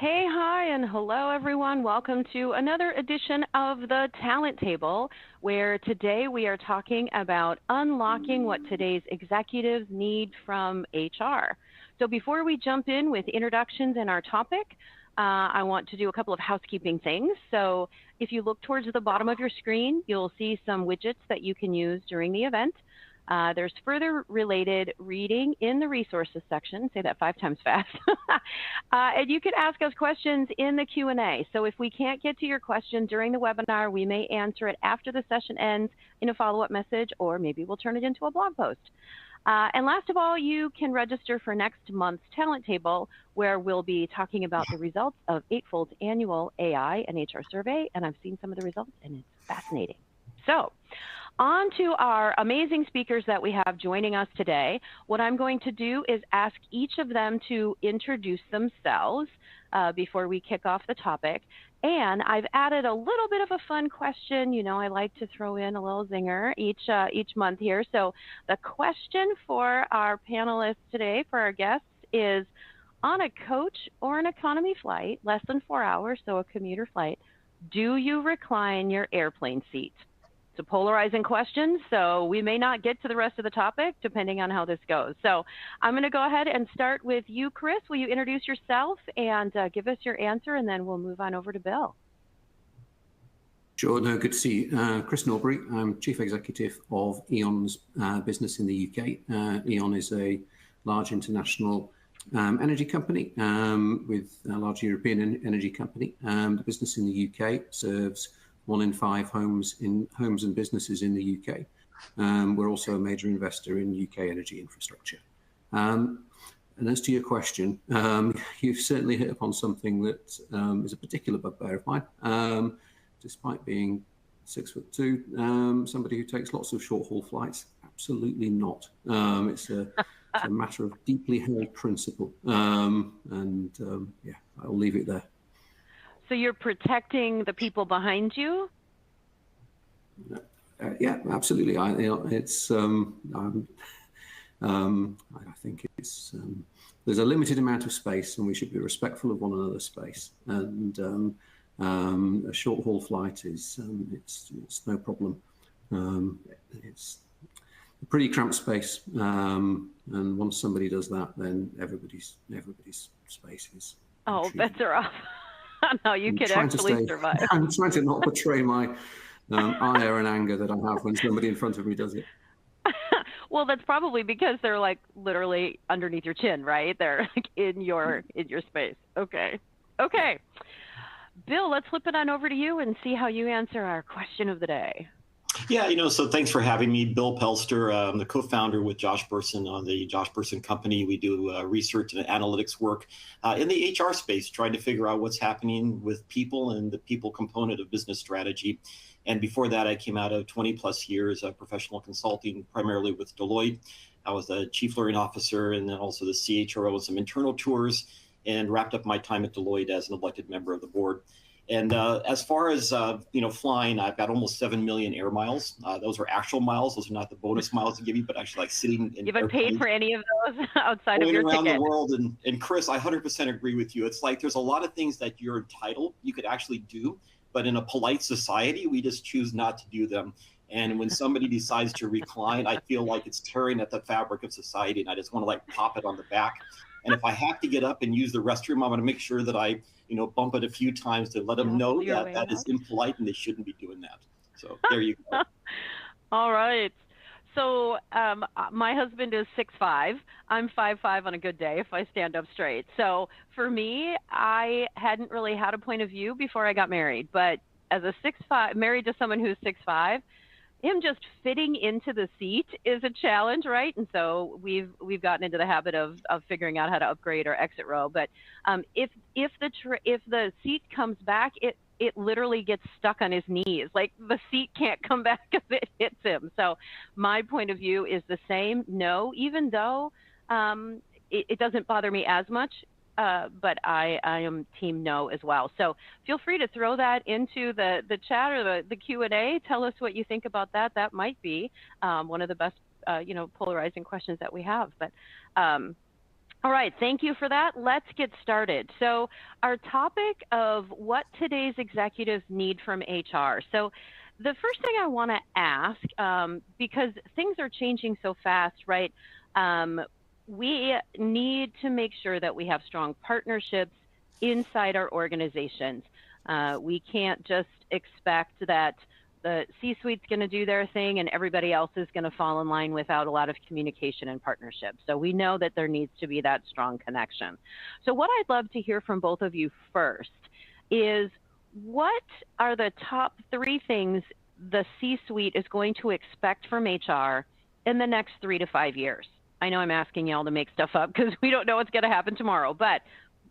Hey, hi, and hello, everyone. Welcome to another edition of the Talent Table, where today we are talking about unlocking what today's executives need from HR. So before we jump in with introductions and our topic, I want to do a couple of housekeeping things. So if you look towards the bottom of your screen, you'll see some widgets that you can use during the event. There's further related reading in the resources section. Say that 5 times fast. And you can ask us questions in the Q&A. So if we can't get to your question during the webinar, we may answer it after the session ends in a follow-up message, or maybe we'll turn it into a blog post. And last of all, you can register for next month's Talent Table, where we'll be talking about the results of Eightfold's annual AI and HR survey. And I've seen some of the results, and it's fascinating. So on to our amazing speakers that we have joining us today. What I'm going to do is ask each of them to introduce themselves before we kick off the topic. And I've added a little bit of a fun question. You know, I like to throw in a little zinger each month here. So the question for our panelists today, for our guests, is on a coach or an economy flight, less than 4 hours, so a commuter flight, do you recline your airplane seat? It's a polarizing question, so we may not get to the rest of the topic depending on how this goes. So I'm going to go ahead and start with you, Chris. Will you introduce yourself and give us your answer, and then we'll move on over to Bill. Sure, no, good to see you. Chris Norbury, I'm Chief Executive of E.ON's business in the UK. E.ON is a large international energy company with a large European energy company. The business in the UK serves 1 in 5 homes and businesses in the UK. We're also a major investor in UK energy infrastructure. And as to your question, you've certainly hit upon something that is a particular bugbear of mine. Despite being 6'2", somebody who takes lots of short-haul flights, absolutely not. It's a matter of deeply held principle. Yeah, I'll leave it there. So you're protecting the people behind you? Yeah, absolutely. I think it's there's a limited amount of space, and we should be respectful of one another's space. And a short haul flight is it's no problem. It's a pretty cramped space, and once somebody does that, then everybody's space is. Oh, bets are off. No, you could actually survive. I'm trying to not betray my ire and anger that I have when somebody in front of me does it. Well, that's probably because they're like literally underneath your chin, right? They're like in your space. Okay. Bill, let's flip it on over to you and see how you answer our question of the day. Yeah, so thanks for having me. Bill Pelster, I'm the co-founder with Josh Burson on the Josh Burson Company. We do research and analytics work in the HR space, trying to figure out what's happening with people and the people component of business strategy. And before that, I came out of 20 plus years of professional consulting, primarily with Deloitte. I was the chief learning officer and then also the CHRO of some internal tours, and wrapped up my time at Deloitte as an elected member of the board. And as far as flying, I've got almost 7 million air miles. Those are actual miles; those are not the bonus miles to give you, but actually like sitting in. You haven't paid for any of those outside of your around ticket. The world, and Chris, I 100% agree with you. It's like there's a lot of things that you're entitled, you could actually do, but in a polite society, we just choose not to do them. And when somebody decides to recline, I feel like it's tearing at the fabric of society, and I just want to like pop it on the back. And if I have to get up and use the restroom, I'm going to make sure that I, bump it a few times to let them know that that is impolite and they shouldn't be doing that. So there you go. All right. So my husband is 6'5". I'm 5'5" on a good day if I stand up straight. So for me, I hadn't really had a point of view before I got married. But as a 6'5", married to someone who's 6'5", him just fitting into the seat is a challenge, right? And so we've gotten into the habit of figuring out how to upgrade our exit row. But if the seat comes back, it literally gets stuck on his knees. Like the seat can't come back because it hits him. So my point of view is the same. No, even though it doesn't bother me as much. But I am team no as well. So feel free to throw that into the chat or the Q&A. Tell us what you think about that. That might be one of the best, polarizing questions that we have. But All right, thank you for that. Let's get started. So our topic of what today's executives need from HR. So the first thing I want to ask, because things are changing so fast, right? We need to make sure that we have strong partnerships inside our organizations. We can't just expect that the C-suite's going to do their thing and everybody else is going to fall in line without a lot of communication and partnership. So we know that there needs to be that strong connection. So what I'd love to hear from both of you first is, what are the top 3 things the C-suite is going to expect from HR in the next 3 to 5 years? I know I'm asking y'all to make stuff up because we don't know what's going to happen tomorrow, but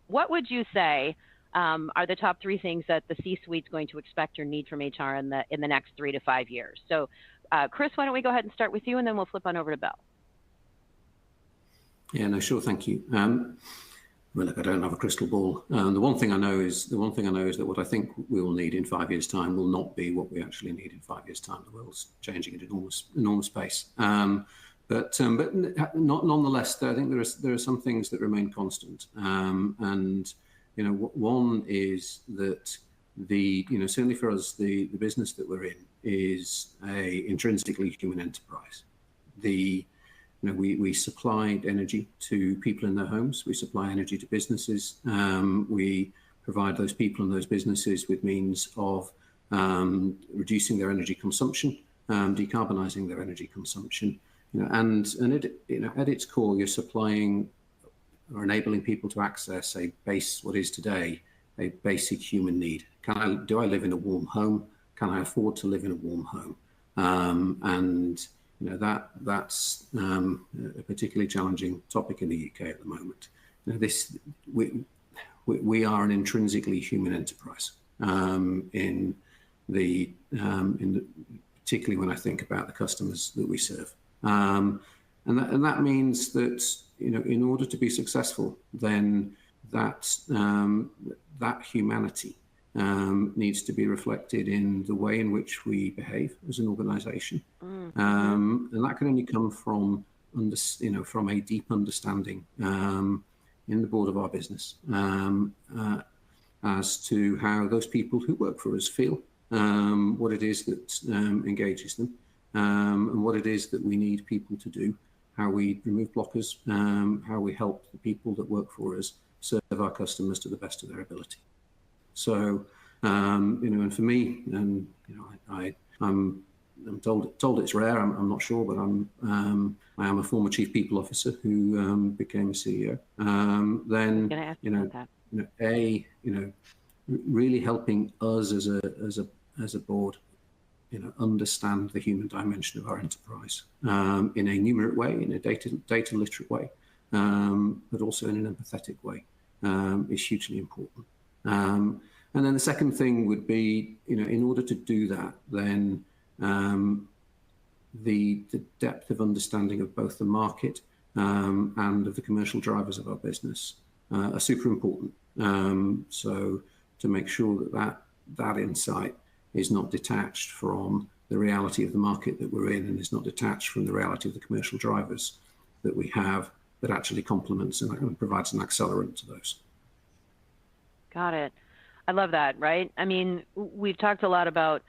what would you say are the top 3 things that the C-suite is going to expect or need from HR in the next 3 to 5 years? So, Chris, why don't we go ahead and start with you, and then we'll flip on over to Bill. Yeah, no, sure, thank you. Well, look, I don't have a crystal ball. The one thing I know is that what I think we will need in 5 years' time will not be what we actually need in 5 years' time. The world's changing at enormous pace. But nonetheless, I think there are some things that remain constant, and one is that certainly for us, the business that we're in is a intrinsically human enterprise. We supply energy to people in their homes. We supply energy to businesses. We provide those people and those businesses with means of reducing their energy consumption, decarbonizing their energy consumption. And at its core, you're supplying or enabling people to access what is today a basic human need. Do I live in a warm home? Can I afford to live in a warm home? That's a particularly challenging topic in the UK at the moment. We are an intrinsically human enterprise particularly when I think about the customers that we serve. And that means that in order to be successful, then that humanity needs to be reflected in the way in which we behave as an organization. And that can only come from a deep understanding in the board of our business as to how those people who work for us feel, what it is that engages them, and what it is that we need people to do, how we remove blockers, how we help the people that work for us serve our customers to the best of their ability. So, and for me, and I'm told it's rare. I'm not sure, but I am a former chief people officer who became a CEO. Really helping us as a board, understand the human dimension of our enterprise in a numerate way, in a data literate way, but also in an empathetic way, is hugely important. And then the second thing would be, in order to do that, then the depth of understanding of both the market and of the commercial drivers of our business are super important. So to make sure that insight is not detached from the reality of the market that we're in, and is not detached from the reality of the commercial drivers that we have, that actually complements and provides an accelerant to those. Got it. I love that, right? I mean, we've talked a lot about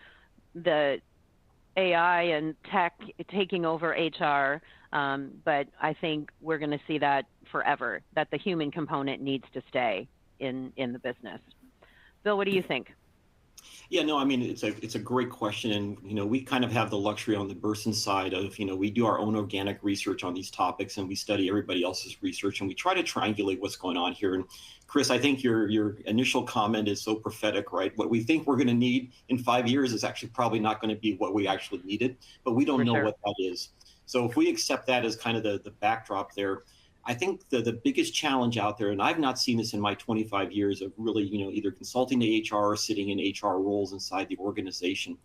the AI and tech taking over HR, but I think we're going to see that forever, that the human component needs to stay in the business. Bill, what do you think? Yeah, no, I mean, it's a great question. And, we kind of have the luxury on the Burson side of, we do our own organic research on these topics, and we study everybody else's research, and we try to triangulate what's going on here. And Chris, I think your initial comment is so prophetic, right? What we think we're going to need in 5 years is actually probably not going to be what we actually needed, but we don't know what that is. So if we accept that as kind of the backdrop there, I think the biggest challenge out there, and I've not seen this in my 25 years of really, either consulting to HR or sitting in HR roles inside the organization.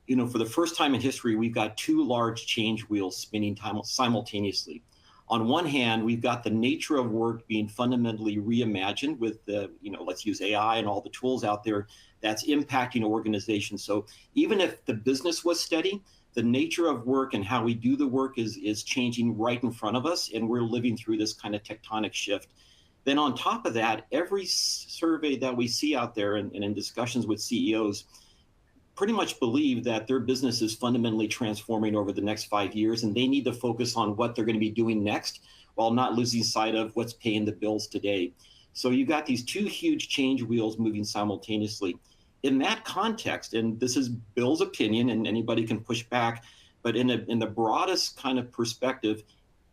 For the first time in history, we've got two large change wheels spinning simultaneously. On one hand, we've got the nature of work being fundamentally reimagined with the, let's use AI and all the tools out there that's impacting organizations. So even if the business was steady, the nature of work and how we do the work is changing right in front of us, and we're living through this kind of tectonic shift. Then on top of that, every survey that we see out there and in discussions with CEOs pretty much believe that their business is fundamentally transforming over the next 5 years, and they need to focus on what they're going to be doing next while not losing sight of what's paying the bills today. So you got these two huge change wheels moving simultaneously. In that context, and this is Bill's opinion, and anybody can push back, but in the broadest kind of perspective,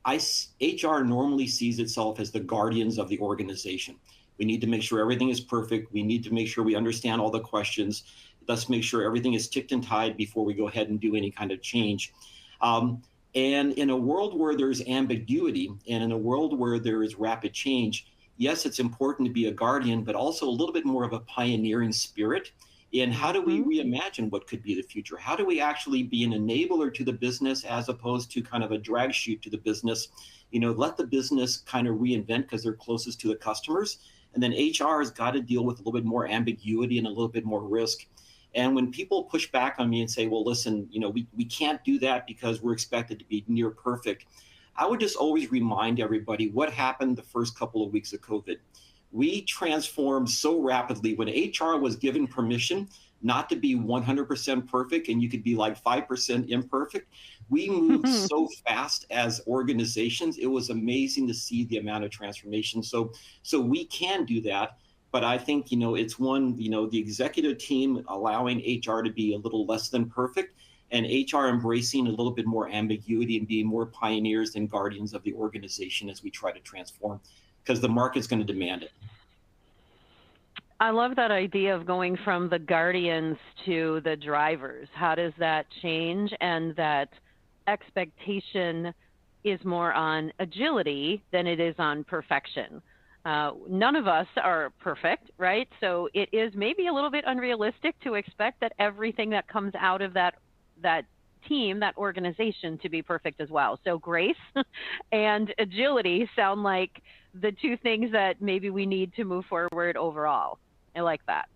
HR normally sees itself as the guardians of the organization. We need to make sure everything is perfect. We need to make sure we understand all the questions. Let's make sure everything is ticked and tied before we go ahead and do any kind of change. And in a world where there's ambiguity and in a world where there is rapid change, yes, it's important to be a guardian, but also a little bit more of a pioneering spirit in how do we reimagine what could be the future? How do we actually be an enabler to the business as opposed to kind of a drag chute to the business? You know, let the business kind of reinvent because they're closest to the customers. And then HR has got to deal with a little bit more ambiguity and a little bit more risk. And when people push back on me and say, well, listen, you know, we can't do that because we're expected to be near perfect, I would just always remind everybody what happened the first couple of weeks of COVID. We transformed so rapidly when HR was given permission not to be 100% perfect and you could be like 5% imperfect. We moved so fast as organizations. It was amazing to see the amount of transformation. So we can do that. But I think, you know, it's the executive team allowing HR to be a little less than perfect and HR embracing a little bit more ambiguity and being more pioneers and guardians of the organization as we try to transform, because the market's going to demand it. I love that idea of going from the guardians to the drivers. How does that change? And that expectation is more on agility than it is on perfection. None of us are perfect, right? So it is maybe a little bit unrealistic to expect that everything that comes out of that team, that organization, to be perfect as well. So grace and agility sound like the two things that maybe we need to move forward overall. I like that.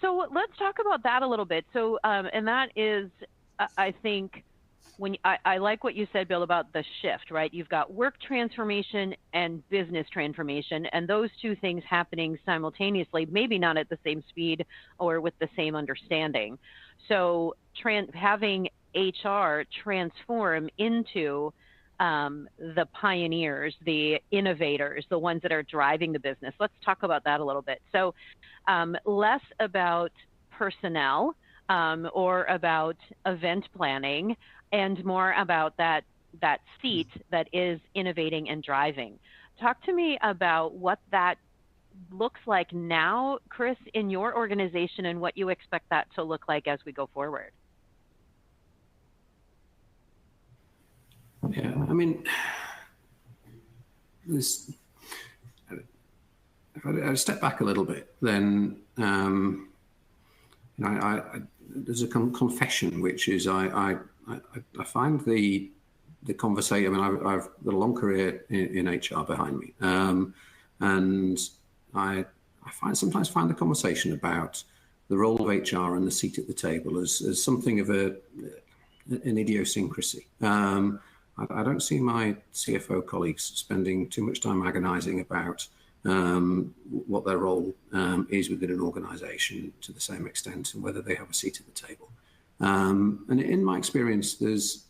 So let's talk about that a little bit. So, and that is, I think, I like what you said, Bill, about the shift, right? You've got work transformation and business transformation, and those two things happening simultaneously, maybe not at the same speed or with the same understanding. So having HR transform into the pioneers, the innovators, the ones that are driving the business. Let's talk about that a little bit. So less about personnel or about event planning, and more about that seat that is innovating and driving. Talk to me about what that looks like now, Chris, in your organization, and what you expect that to look like as we go forward. Yeah, I mean, if I step back a little bit, then there's a confession, which is I find the conversation. I mean, I've got a long career in HR behind me, and I sometimes find the conversation about the role of HR and the seat at the table as something of an idiosyncrasy. I don't see my CFO colleagues spending too much time agonizing about what their role is within an organization to the same extent, and whether they have a seat at the table. And in my experience, there's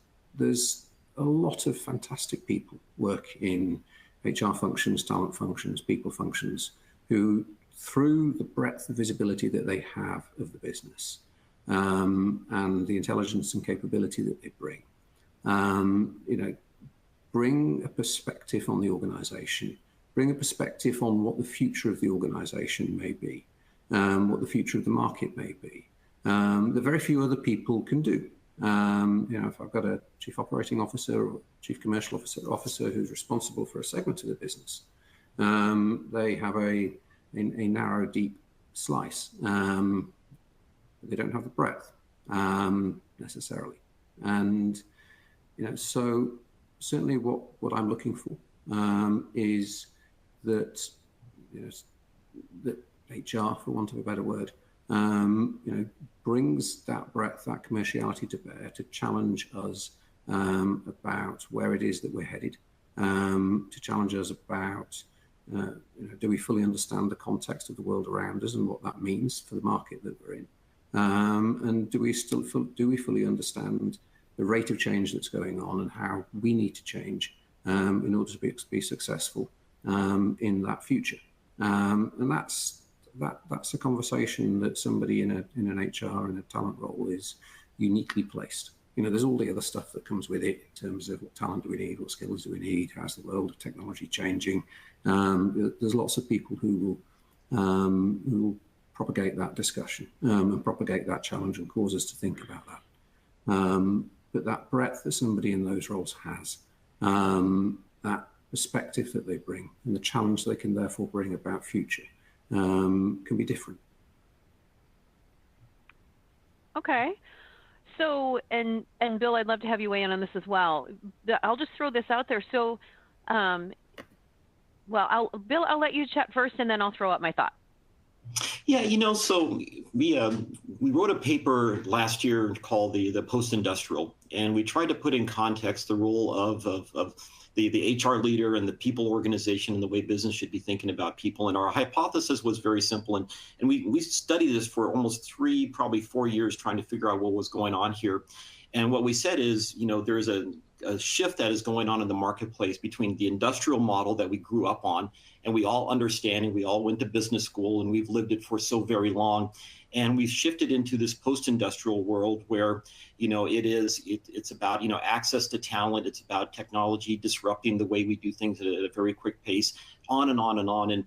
a lot of fantastic people work in HR functions, talent functions, people functions, who, through the breadth of visibility that they have of the business and the intelligence and capability that they bring, bring a perspective on the organization, bring a perspective on what the future of the organization may be, what the future of the market may be, that very few other people can do. If I've got a chief operating officer or chief commercial officer who's responsible for a segment of the business, they have a narrow, deep slice. They don't have the breadth necessarily. And so certainly what I'm looking for is that that HR, for want of a better word, brings that breadth, that commerciality to bear to challenge us about where it is that we're headed, to challenge us about do we fully understand the context of the world around us and what that means for the market that we're in, and do we fully understand the rate of change that's going on and how we need to change in order to be successful in that future, and that's a conversation that somebody in an HR and a talent role is uniquely placed. There's all the other stuff that comes with it in terms of what talent do we need, what skills do we need, how's the world of technology changing. There's lots of people who will propagate that discussion and propagate that challenge and cause us to think about that. But that breadth that somebody in those roles has, that perspective that they bring, and the challenge they can therefore bring about future can be different. Okay. So, and Bill, I'd love to have you weigh in on this as well. I'll just throw this out there. So, Bill, I'll let you chat first, and then I'll throw out my thought. Yeah, so we wrote a paper last year called the Post-Industrial, and we tried to put in context the role of the HR leader and the people organization and the way business should be thinking about people. And our hypothesis was very simple. And we studied this for almost 3, probably 4 years, trying to figure out what was going on here. And what we said is, there's a shift that is going on in the marketplace between the industrial model that we grew up on, and we all understand, and we all went to business school, and we've lived it for so very long. And we've shifted into this post-industrial world where, it's about, access to talent. It's about technology disrupting the way we do things at a very quick pace, on and on and on. And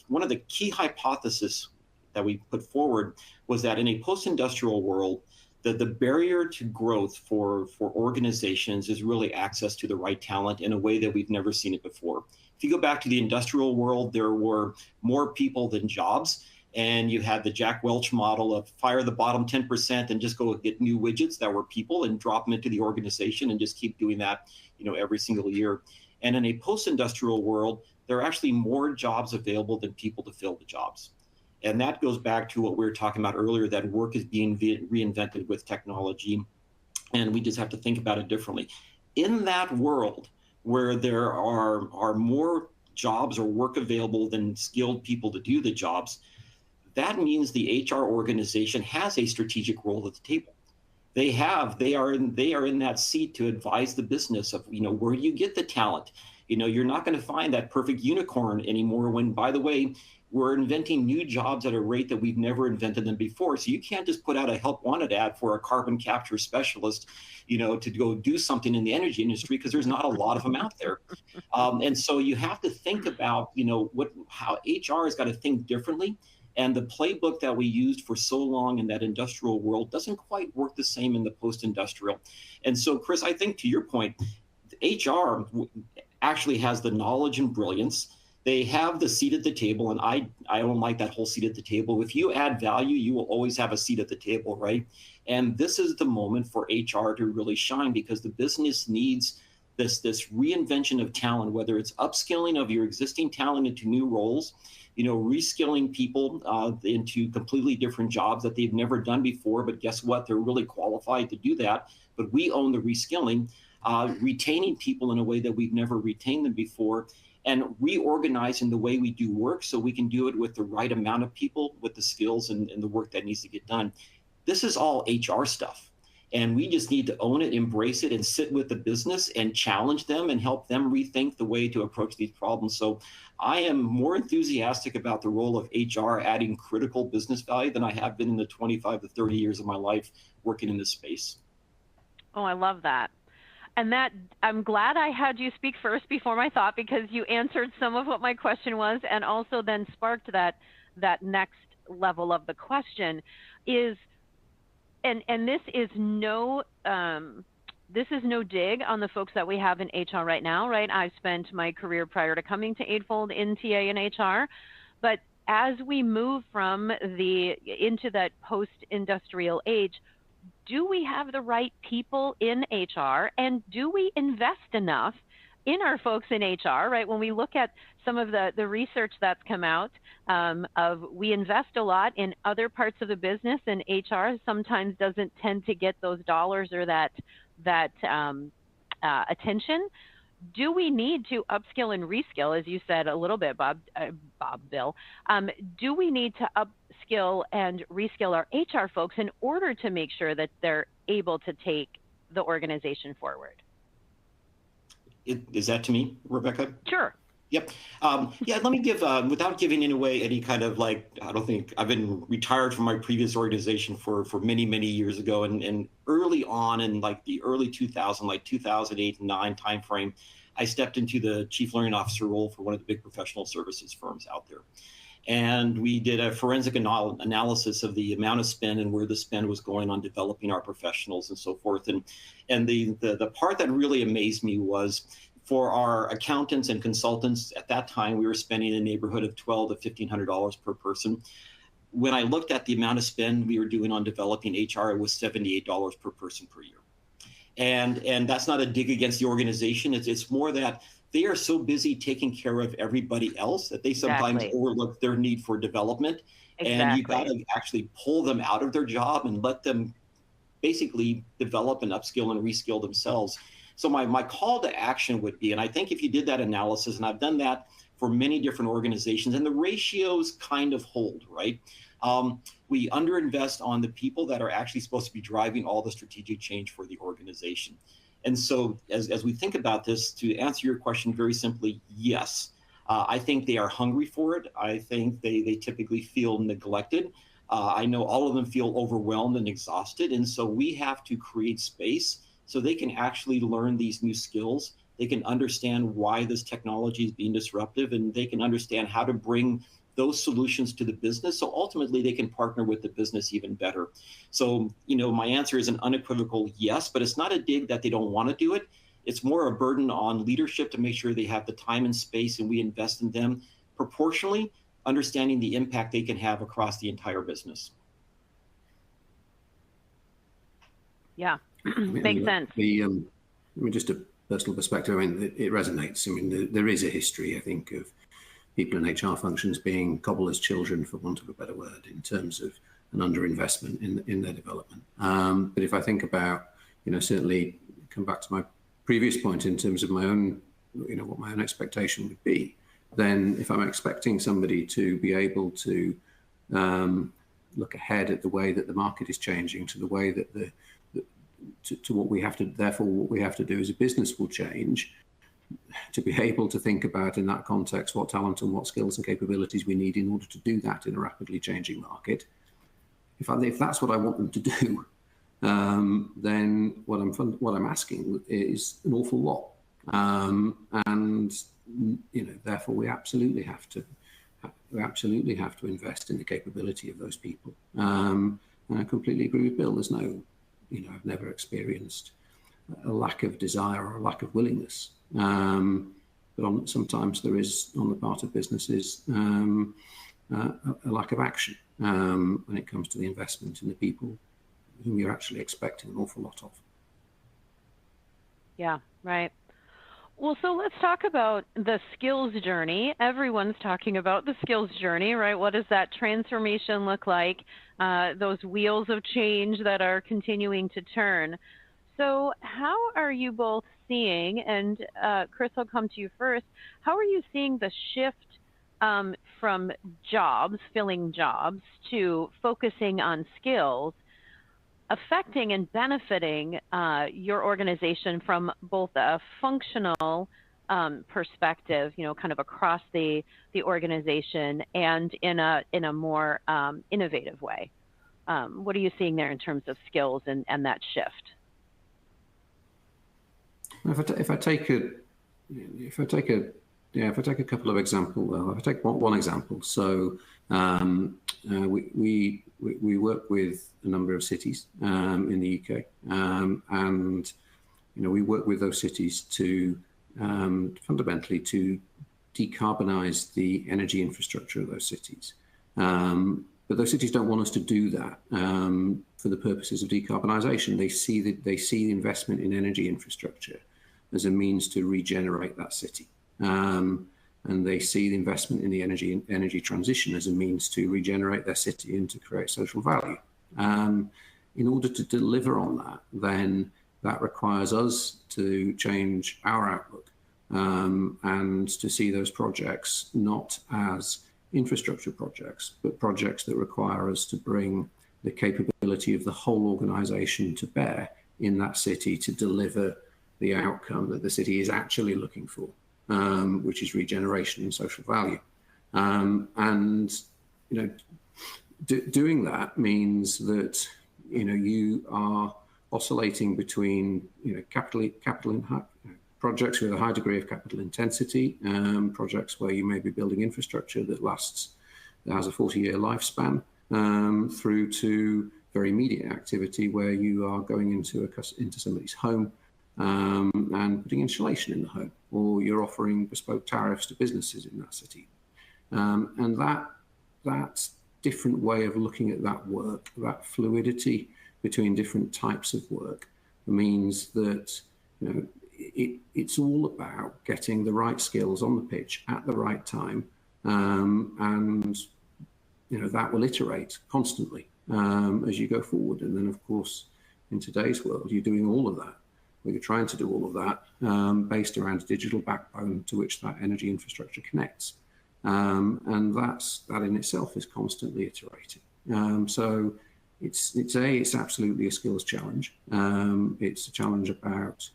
one of the key hypotheses that we put forward was that in a post-industrial world, the barrier to growth for organizations is really access to the right talent in a way that we've never seen it before. If you go back to the industrial world, there were more people than jobs. And you had the Jack Welch model of fire the bottom 10% and just go get new widgets that were people and drop them into the organization and just keep doing that, every single year. And in a post-industrial world, there are actually more jobs available than people to fill the jobs. And that goes back to what we were talking about earlier, that work is being reinvented with technology, and we just have to think about it differently. In that world where there are more jobs or work available than skilled people to do the jobs, that means the HR organization has a strategic role at the table. They are in that seat to advise the business of, where do you get the talent? You're not going to find that perfect unicorn anymore when, by the way, we're inventing new jobs at a rate that we've never invented them before. So you can't just put out a help wanted ad for a carbon capture specialist, to go do something in the energy industry, because there's not a lot of them out there. And so you have to think about, how HR has got to think differently. And the playbook that we used for so long in that industrial world doesn't quite work the same in the post-industrial. And so, Chris, I think to your point, HR actually has the knowledge and brilliance. They have the seat at the table, and I don't like that whole seat at the table. If you add value, you will always have a seat at the table, right? And this is the moment for HR to really shine, because the business needs this reinvention of talent, whether it's upskilling of your existing talent into new roles, reskilling people into completely different jobs that they've never done before. But guess what? They're really qualified to do that. But we own the reskilling, retaining people in a way that we've never retained them before, and reorganizing the way we do work so we can do it with the right amount of people with the skills and the work that needs to get done. This is all HR stuff. And we just need to own it, embrace it, and sit with the business and challenge them and help them rethink the way to approach these problems. So I am more enthusiastic about the role of HR adding critical business value than I have been in the 25 to 30 years of my life working in this space. Oh, I love that. And that, I'm glad I had you speak first before my thought, because you answered some of what my question was, and also then sparked that next level of the question is, and this is no dig on the folks that we have in HR right now, right? I've spent my career prior to coming to Eightfold in TA and HR, but as we move into that post-industrial age, do we have the right people in HR, and do we invest enough in our folks in HR, right? When we look at some of the research that's come out we invest a lot in other parts of the business, and HR sometimes doesn't tend to get those dollars or that attention. Do we need to upskill and reskill, as you said a little bit, Bill? Do we need to upskill and reskill our HR folks in order to make sure that they're able to take the organization forward? Is that to me, Rebecca? Sure. Yep. Yeah, let me give, without giving away any kind of I don't think I've been retired from my previous organization for many, many years ago. And early on in the early 2000, 2008 and 9 timeframe, I stepped into the chief learning officer role for one of the big professional services firms out there. And we did a forensic analysis of the amount of spend and where the spend was going on developing our professionals and so forth. And the part that really amazed me was, for our accountants and consultants at that time, we were spending in the neighborhood of $1,200 to $1,500 per person. When I looked at the amount of spend we were doing on developing HR, it was $78 per person per year. And that's not a dig against the organization. It's more that they are so busy taking care of everybody else that they sometimes overlook their need for development. And you got to actually pull them out of their job and let them basically develop and upskill and reskill themselves. So my call to action would be, and I think if you did that analysis, and I've done that for many different organizations, and the ratios kind of hold, right? We underinvest on the people that are actually supposed to be driving all the strategic change for the organization. And so as we think about this, to answer your question very simply, yes. I think they are hungry for it. I think they typically feel neglected. I know all of them feel overwhelmed and exhausted. And so we have to create space so they can actually learn these new skills. They can understand why this technology is being disruptive, and they can understand how to bring those solutions to the business. So ultimately they can partner with the business even better. So, my answer is an unequivocal yes, but it's not a dig that they don't want to do it. It's more a burden on leadership to make sure they have the time and space, and we invest in them proportionally, understanding the impact they can have across the entire business. Yeah. Makes sense. Just a personal perspective, it resonates. There is a history, I think, of people in HR functions being cobblers' children, for want of a better word, in terms of an underinvestment in their development. But if I think about, certainly come back to my previous point in terms of my own, what my own expectation would be, then if I'm expecting somebody to be able to look ahead at the way that the market is changing, to the way that to what we have to, therefore what we have to do as a business will change, to be able to think about in that context what talent and what skills and capabilities we need in order to do that in a rapidly changing market. If that's what I want them to do, then what I'm asking is an awful lot, and therefore we absolutely have to invest in the capability of those people. And I completely agree with Bill. There's no, I've never experienced a lack of desire or a lack of willingness. But sometimes there is, on the part of businesses, a lack of action when it comes to the investment in the people whom you're actually expecting an awful lot of. Yeah, right. Well, so let's talk about the skills journey. Everyone's talking about the skills journey, right? What does that transformation look like? Those wheels of change that are continuing to turn. So how are you both seeing, and Chris, I'll come to you first, how are you seeing the shift from jobs, filling jobs, to focusing on skills, affecting and benefiting your organization from both a functional perspective, kind of across the organization, and in a more innovative way? What are you seeing there in terms of skills and that shift? If I take a couple of examples, if I take one example, so we work with a number of cities in the UK, and we work with those cities to fundamentally to decarbonize the energy infrastructure of those cities. But those cities don't want us to do that for the purposes of decarbonisation. They see the investment in energy infrastructure as a means to regenerate that city. And they see the investment in the energy transition as a means to regenerate their city and to create social value. In order to deliver on that, then that requires us to change our outlook and to see those projects not as infrastructure projects, but projects that require us to bring the capability of the whole organization to bear in that city to deliver the outcome that the city is actually looking for, which is regeneration and social value. And doing that means that you are oscillating between capital projects with a high degree of capital intensity, projects where you may be building infrastructure that has a 40-year lifespan, through to very immediate activity where you are going into somebody's home and putting insulation in the home, or you're offering bespoke tariffs to businesses in that city. And that different way of looking at that work, that fluidity between different types of work, means that it's all about getting the right skills on the pitch at the right time, and that will iterate constantly as you go forward. And then, of course, in today's world, you're doing all of that. You're trying to do all of that based around a digital backbone to which that energy infrastructure connects. And that in itself is constantly iterating. So it's absolutely a skills challenge. It's a challenge about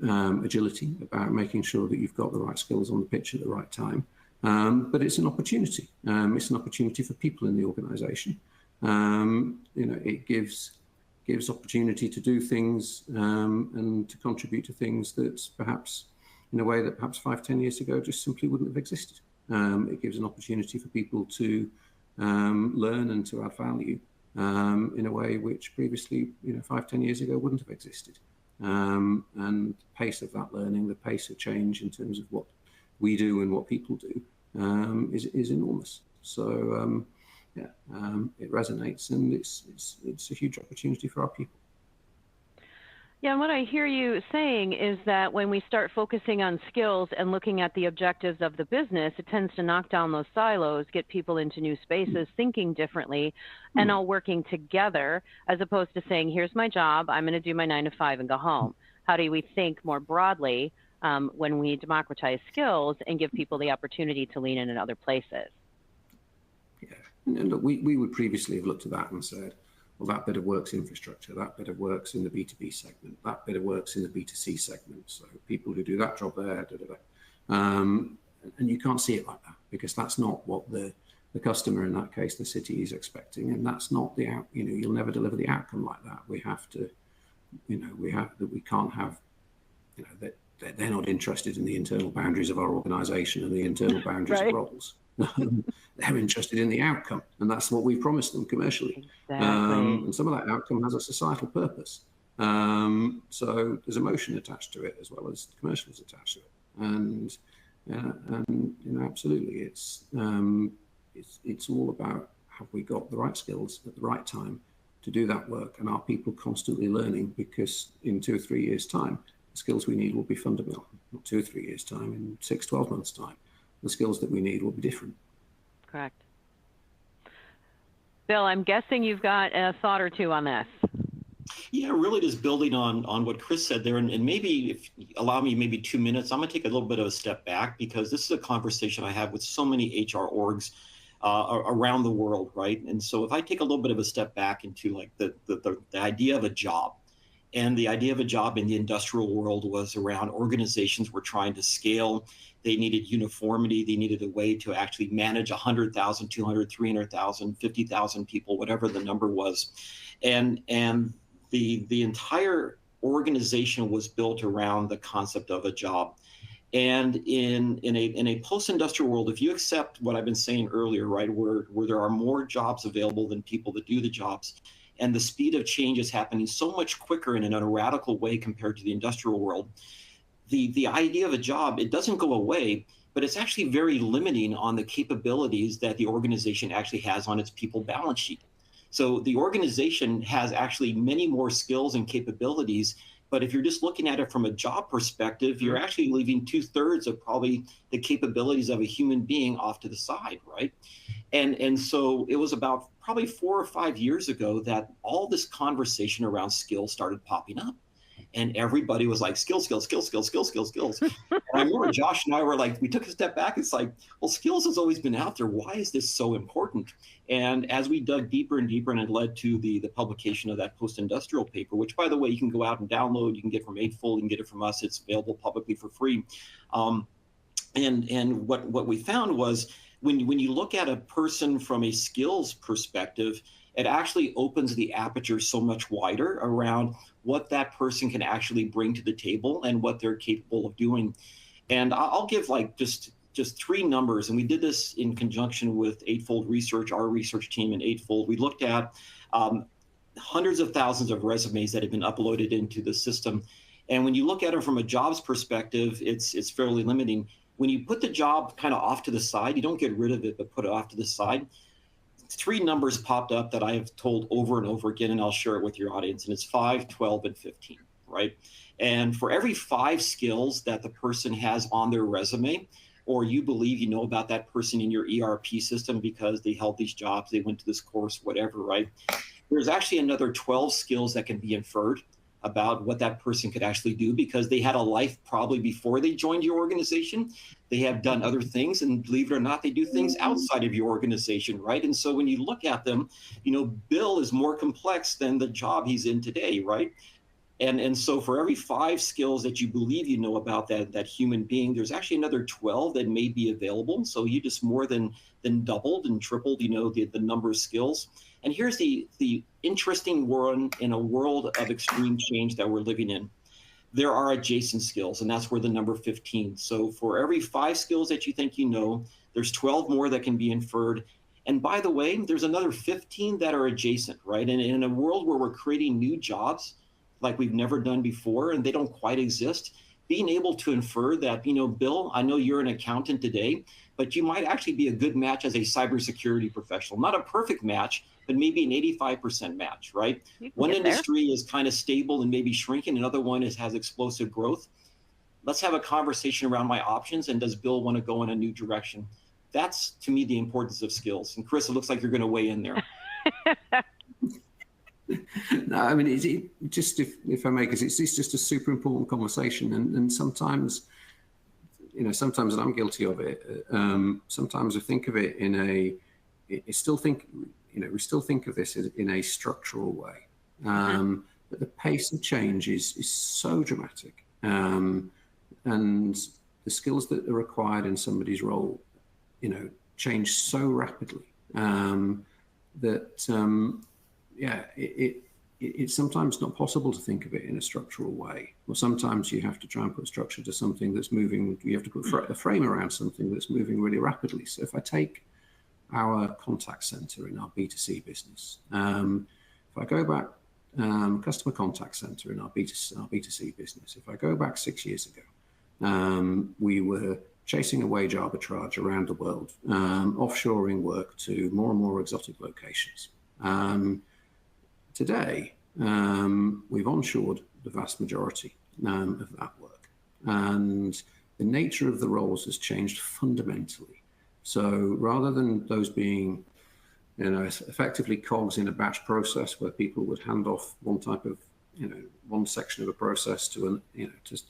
agility, about making sure that you've got the right skills on the pitch at the right time. But it's an opportunity. It's an opportunity for people in the organization. It gives opportunity to do things and to contribute to things that perhaps in a way that perhaps 5-10 years ago just simply wouldn't have existed. It gives an opportunity for people to learn and to add value in a way which previously 5-10 years ago wouldn't have existed. And the pace of that learning, the pace of change in terms of what we do and what people do is enormous. So it resonates, and it's a huge opportunity for our people. Yeah, and what I hear you saying is that when we start focusing on skills and looking at the objectives of the business, it tends to knock down those silos, get people into new spaces, thinking differently, and all working together, as opposed to saying, here's my job, I'm going to do my 9 to 5 and go home. How do we think more broadly when we democratize skills and give people the opportunity to lean in other places? Yeah, and look, we would previously have looked at that and said, well, that bit of work's infrastructure, that bit of work's in the B2B segment, that bit of work's in the B2C segment. So people who do that job there, and you can't see it like that, because that's not what the customer, in that case, the city, is expecting. And that's not you'll never deliver the outcome like that. We have to, we can't have, that they're not interested in the internal boundaries of our organization and the internal boundaries of roles. They're interested in the outcome, and that's what we promised them commercially. Exactly. And some of that outcome has a societal purpose. So there's emotion attached to it as well as commercials attached to it. And absolutely, it's all about, have we got the right skills at the right time to do that work, and are people constantly learning? Because in 2 or 3 years' time, the skills we need will be fundamental. Not 2 or 3 years' time, in 6-12 months' time, the skills that we need will be different. Correct. Bill, I'm guessing you've got a thought or two on this. Yeah, really just building on what Chris said there, and maybe if you allow me maybe 2 minutes, I'm going to take a little bit of a step back, because this is a conversation I have with so many HR orgs around the world, right? And so if I take a little bit of a step back into like the idea of a job, and the idea of a job in the industrial world was around organizations were trying to scale. They needed uniformity. They needed a way to actually manage 100,000, 200, 300,000, 50,000 people, whatever the number was. And the entire organization was built around the concept of a job. And in a post-industrial world, if you accept what I've been saying earlier, right, where there are more jobs available than people that do the jobs, and the speed of change is happening so much quicker and in a radical way compared to the industrial world, the idea of a job, it doesn't go away, but it's actually very limiting on the capabilities that the organization actually has on its people balance sheet. So the organization has actually many more skills and capabilities But if you're just looking at it from a job perspective, you're actually leaving 2/3 of probably the capabilities of a human being off to the side, right? And so it was about probably 4 or 5 years ago that all this conversation around skills started popping up. And everybody was like, skills, skills, skills, skills, skills, skills, skills. And I remember Josh and I were like, we took a step back. It's like, well, skills has always been out there. Why is this so important? And as we dug deeper and deeper, and it led to the publication of that post-industrial paper, which, by the way, you can go out and download. You can get from Eightfold. You can get it from us. It's available publicly for free. And what we found was when you look at a person from a skills perspective, it actually opens the aperture so much wider around what that person can actually bring to the table and what they're capable of doing. And I'll give like just 3 numbers. And we did this in conjunction with Eightfold Research, our research team in Eightfold. We looked at hundreds of thousands of resumes that have been uploaded into the system. And when you look at it from a jobs perspective, it's fairly limiting. When you put the job kind of off to the side, you don't get rid of it, but put it off to the side. 3 numbers popped up that I have told over and over again, and I'll share it with your audience. And it's 5, 12, and 15, right? And for every 5 skills that the person has on their resume, or you believe you know about that person in your ERP system because they held these jobs, they went to this course, whatever, right? There's actually another 12 skills that can be inferred about what that person could actually do because they had a life probably before they joined your organization. They have done other things, and believe it or not, they do things outside of your organization, right? And so when you look at them, Bill is more complex than the job he's in today, right? And so for every 5 skills that you believe you know about that human being, there's actually another 12 that may be available. So you just more than doubled and tripled, the number of skills. And here's the interesting one in a world of extreme change that we're living in. There are adjacent skills, and that's where the number 15. So for every 5 skills that you think you know, there's 12 more that can be inferred. And by the way, there's another 15 that are adjacent, right? And in a world where we're creating new jobs like we've never done before, and they don't quite exist, being able to infer that, Bill, I know you're an accountant today, but you might actually be a good match as a cybersecurity professional. Not a perfect match, but maybe an 85% match, right? One industry is kind of stable and maybe shrinking. Another one has explosive growth. Let's have a conversation around my options, and does Bill want to go in a new direction? That's, to me, the importance of skills. And Chris, it looks like you're going to weigh in there. No, I mean, just if I may, because it's just a super important conversation, and sometimes, sometimes, and I'm guilty of it. Sometimes we think of it we still think of this in a structural way, but the pace of change is so dramatic, and the skills that are required in somebody's role, change so rapidly that. It's sometimes not possible to think of it in a structural way. Or sometimes you have to try and put structure to something that's moving. You have to put a frame around something that's moving really rapidly. So if I take our contact center in our B2C business, if I go back, customer contact center in our B2C business, if I go back 6 years ago, we were chasing a wage arbitrage around the world, offshoring work to more and more exotic locations. Today, we've onshored the vast majority of that work, and the nature of the roles has changed fundamentally. So rather than those being, effectively cogs in a batch process where people would hand off one type of, one section of a process to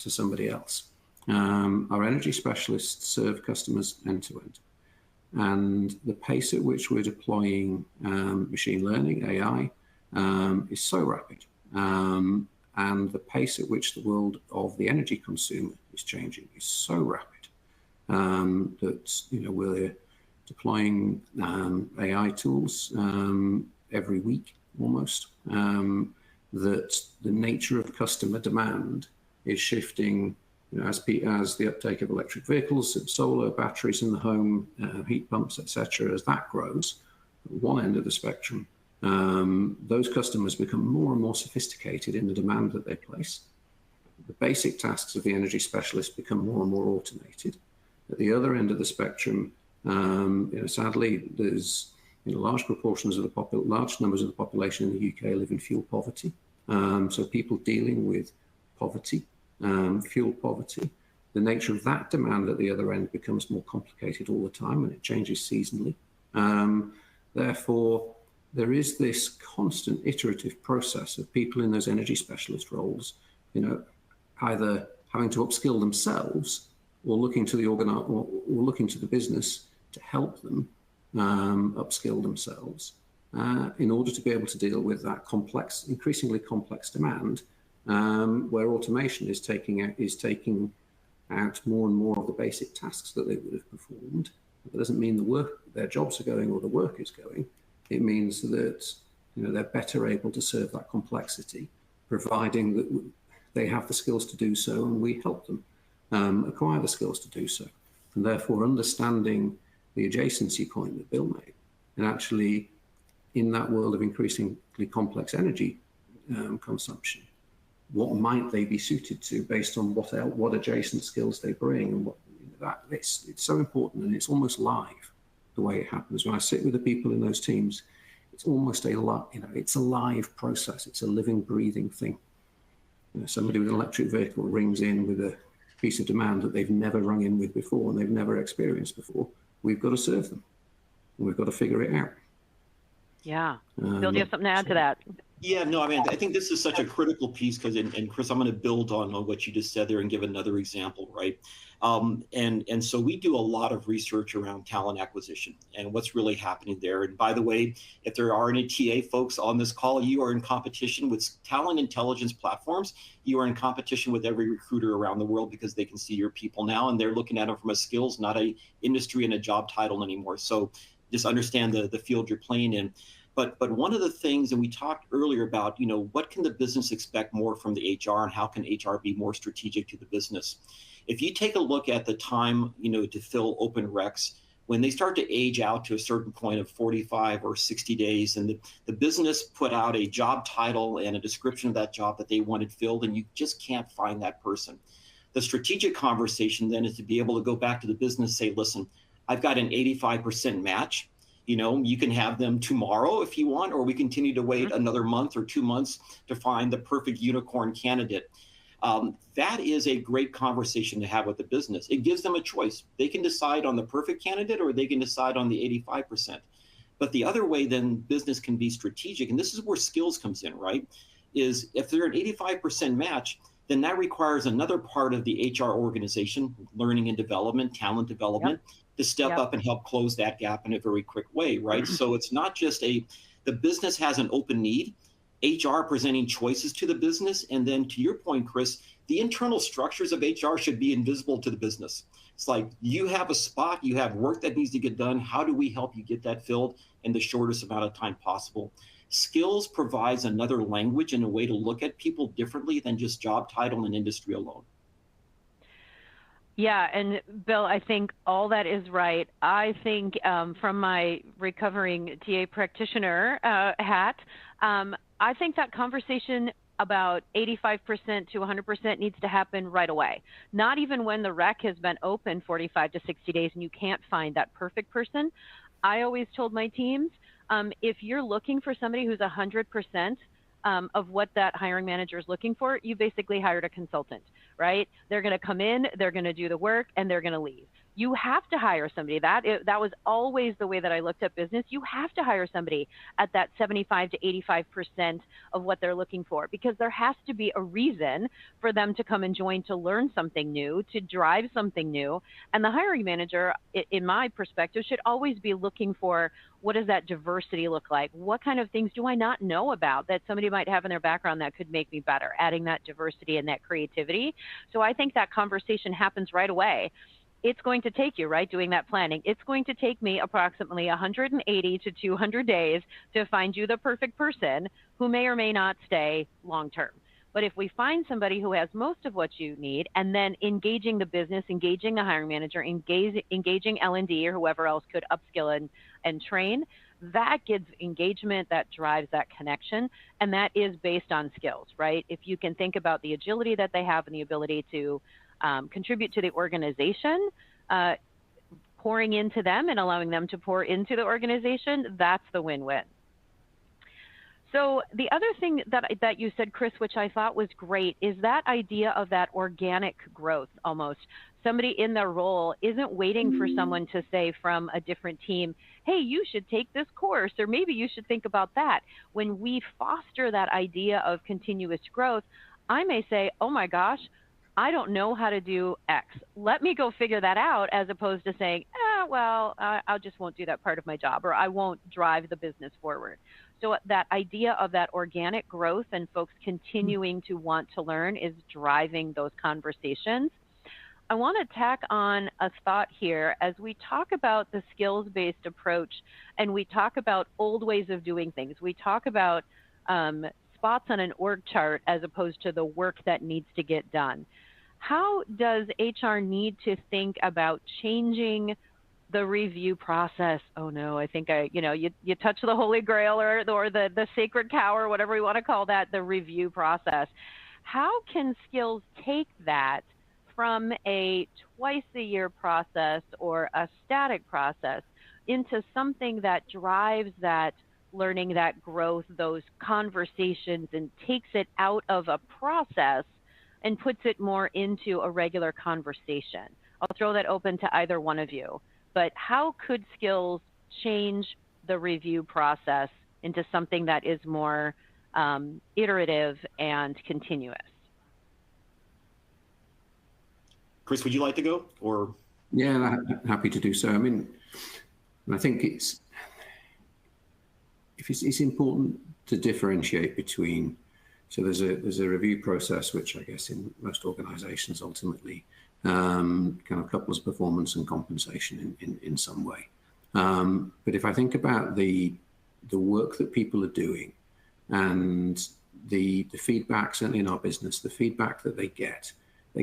somebody else, our energy specialists serve customers end to end. And the pace at which we're deploying machine learning, AI, is so rapid. And the pace at which the world of the energy consumer is changing is so rapid that we're deploying AI tools every week almost. That the nature of customer demand is shifting. As the uptake of electric vehicles, solar, batteries in the home, heat pumps, etc., as that grows, at one end of the spectrum, those customers become more and more sophisticated in the demand that they place. The basic tasks of the energy specialist become more and more automated. At the other end of the spectrum, sadly, there's large numbers of the population in the UK live in fuel poverty. So people dealing with poverty, fuel poverty. The nature of that demand at the other end becomes more complicated all the time, and it changes seasonally. Therefore, there is this constant iterative process of people in those energy specialist roles, either having to upskill themselves or looking to the looking to the business to help them upskill themselves in order to be able to deal with that increasingly complex demand, where automation is taking out more and more of the basic tasks that they would have performed. That doesn't mean their jobs are going or the work is going. It means that they're better able to serve that complexity, providing that they have the skills to do so, and we help them acquire the skills to do so. And therefore, understanding the adjacency point that Bill made, and actually in that world of increasingly complex energy consumption, what might they be suited to based on what adjacent skills they bring, and it's so important, and it's almost live the way it happens. When I sit with the people in those teams, it's almost it's a live process. It's a living, breathing thing. Somebody with an electric vehicle rings in with a piece of demand that they've never rung in with before and they've never experienced before. We've got to serve them, and we've got to figure it out. Yeah. Bill, do you have something to add to that? Yeah, no, I mean, I think this is such a critical piece because, and Chris, I'm going to build on what you just said there and give another example, right? And so we do a lot of research around talent acquisition and what's really happening there. And by the way, if there are any TA folks on this call, you are in competition with talent intelligence platforms. You are in competition with every recruiter around the world because they can see your people now, and they're looking at them from a skills, not a industry and a job title anymore. So just understand the field you're playing in. But one of the things, and we talked earlier about, what can the business expect more from the HR, and how can HR be more strategic to the business? If you take a look at the time, to fill open recs, when they start to age out to a certain point of 45 or 60 days, and the business put out a job title and a description of that job that they wanted filled, and you just can't find that person. The strategic conversation then is to be able to go back to the business and say, listen, I've got an 85% match. You can have them tomorrow if you want, or we continue to wait another month or 2 months to find the perfect unicorn candidate. That is a great conversation to have with the business. It gives them a choice. They can decide on the perfect candidate, or they can decide on the 85%. But the other way then business can be strategic, and this is where skills comes in, right? Is if they're an 85% match, then that requires another part of the HR organization, learning and development, talent development, to step up and help close that gap in a very quick way, right? So it's not just the business has an open need, HR presenting choices to the business, and then to your point, Chris, the internal structures of HR should be invisible to the business. It's like, you have a spot, you have work that needs to get done. How do we help you get that filled in the shortest amount of time possible? Skills provides another language and a way to look at people differently than just job title and industry alone. Yeah, and Bill, I think all that is right. I think from my recovering TA practitioner hat, I think that conversation about 85% to 100% needs to happen right away. Not even when the rec has been open 45 to 60 days and you can't find that perfect person. I always told my teams, if you're looking for somebody who's 100% of what that hiring manager is looking for, you basically hired a consultant, right? They're going to come in, they're going to do the work, and they're going to leave. You have to hire somebody. That was always the way that I looked at business. You have to hire somebody at that 75 to 85% of what they're looking for, because there has to be a reason for them to come and join, to learn something new, to drive something new. And the hiring manager, in my perspective, should always be looking for, what does that diversity look like? What kind of things do I not know about that somebody might have in their background that could make me better? Adding that diversity and that creativity. So I think that conversation happens right away. It's going to take you, right, doing that planning. It's going to take me approximately 180 to 200 days to find you the perfect person who may or may not stay long term. But if we find somebody who has most of what you need, and then engaging the business, engaging the hiring manager, engaging L&D or whoever else could upskill and train, that gives engagement, that drives that connection, and that is based on skills, right? If you can think about the agility that they have and the ability to contribute to the organization, pouring into them and allowing them to pour into the organization, that's the win-win. So the other thing that you said, Chris, which I thought was great, is that idea of that organic growth almost. Somebody in their role isn't waiting for someone to say from a different team, hey, you should take this course, or maybe you should think about that. When we foster that idea of continuous growth, I may say, oh my gosh, I don't know how to do X. Let me go figure that out, as opposed to saying, well, I just won't do that part of my job, or I won't drive the business forward. So that idea of that organic growth and folks continuing to want to learn is driving those conversations. I want to tack on a thought here as we talk about the skills-based approach and we talk about old ways of doing things. We talk about spots on an org chart as opposed to the work that needs to get done. How does HR need to think about changing the review process? Oh no, I think you touch the Holy Grail or the sacred cow or whatever we want to call that, the review process. How can skills take that from a twice-a-year process or a static process into something that drives that learning, that growth, those conversations, and takes it out of a process and puts it more into a regular conversation? I'll throw that open to either one of you. But how could skills change the review process into something that is more iterative and continuous? Chris, would you like to go? Or yeah, happy to do so. I mean, I think it's important to differentiate between. So there's a review process, which I guess in most organisations ultimately kind of couples performance and compensation in some way. But if I think about the work that people are doing and the feedback, certainly in our business, the feedback that they're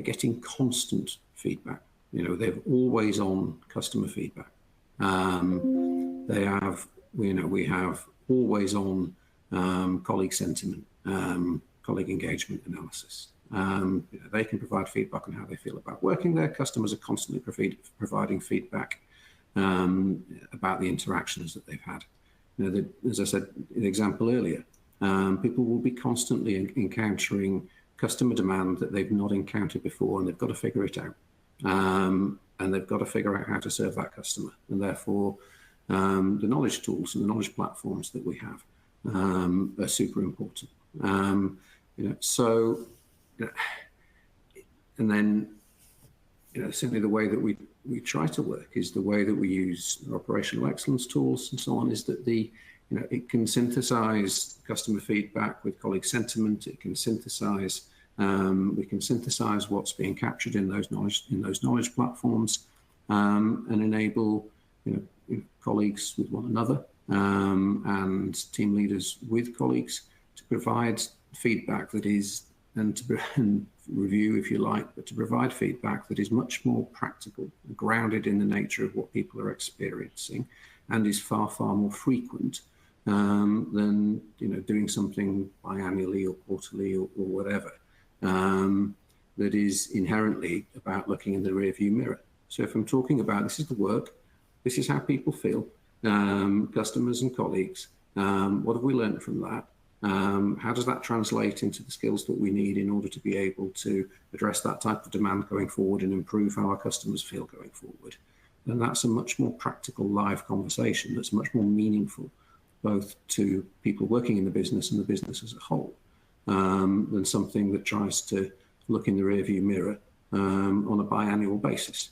getting constant feedback. They've always on customer feedback. We have always on colleague sentiment, colleague engagement analysis. They can provide feedback on how they feel about working there. Customers are constantly providing feedback about the interactions that they've had. As I said in the example earlier, people will be constantly encountering customer demand that they've not encountered before, and they've got to figure it out. And they've got to figure out how to serve that customer. And therefore, the knowledge tools and the knowledge platforms that we have are super important. And then, certainly the way that we try to work is the way that we use operational excellence tools and so on, is that it can synthesize customer feedback with colleague sentiment. It can synthesize, we can synthesize what's being captured in those knowledge platforms, and enable colleagues with one another and team leaders with colleagues to provide feedback that is, and review if you like, but to provide feedback that is much more practical, grounded in the nature of what people are experiencing, and is far, far more frequent than doing something biannually or quarterly or whatever, that is inherently about looking in the rearview mirror. So if I'm talking about this is the work, this is how people feel, customers and colleagues, what have we learned from that? How does that translate into the skills that we need in order to be able to address that type of demand going forward and improve how our customers feel going forward? And that's a much more practical live conversation that's much more meaningful, both to people working in the business and the business as a whole, than something that tries to look in the rearview mirror on a biannual basis.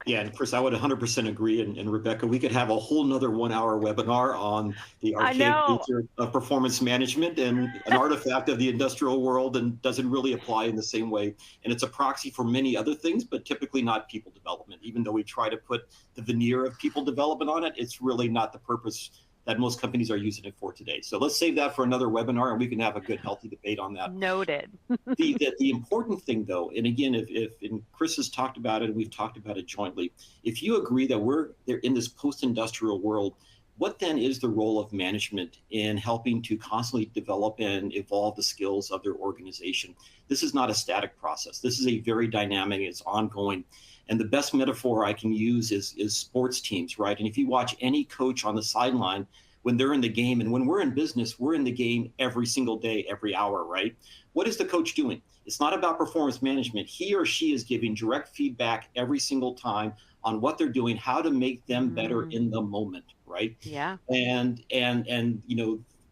Yeah, and Chris, I would 100% agree. And Rebecca, we could have a whole nother 1 hour webinar on the archaic nature of performance management and an artifact of the industrial world, and doesn't really apply in the same way. And it's a proxy for many other things, but typically not people development. Even though we try to put the veneer of people development on it, it's really not the purpose that most companies are using it for today. So let's save that for another webinar, and we can have a good, healthy debate on that. Noted. The important thing, though, and again, and Chris has talked about it, and we've talked about it jointly, if you agree that they're in this post-industrial world, what then is the role of management in helping to constantly develop and evolve the skills of their organization? This is not a static process. This is a very dynamic, it's ongoing. And the best metaphor I can use is sports teams, right? And if you watch any coach on the sideline, when they're in the game, and when we're in business, we're in the game every single day, every hour, right? What is the coach doing? It's not about performance management. He or she is giving direct feedback every single time on what they're doing, how to make them better in the moment, right? Yeah. And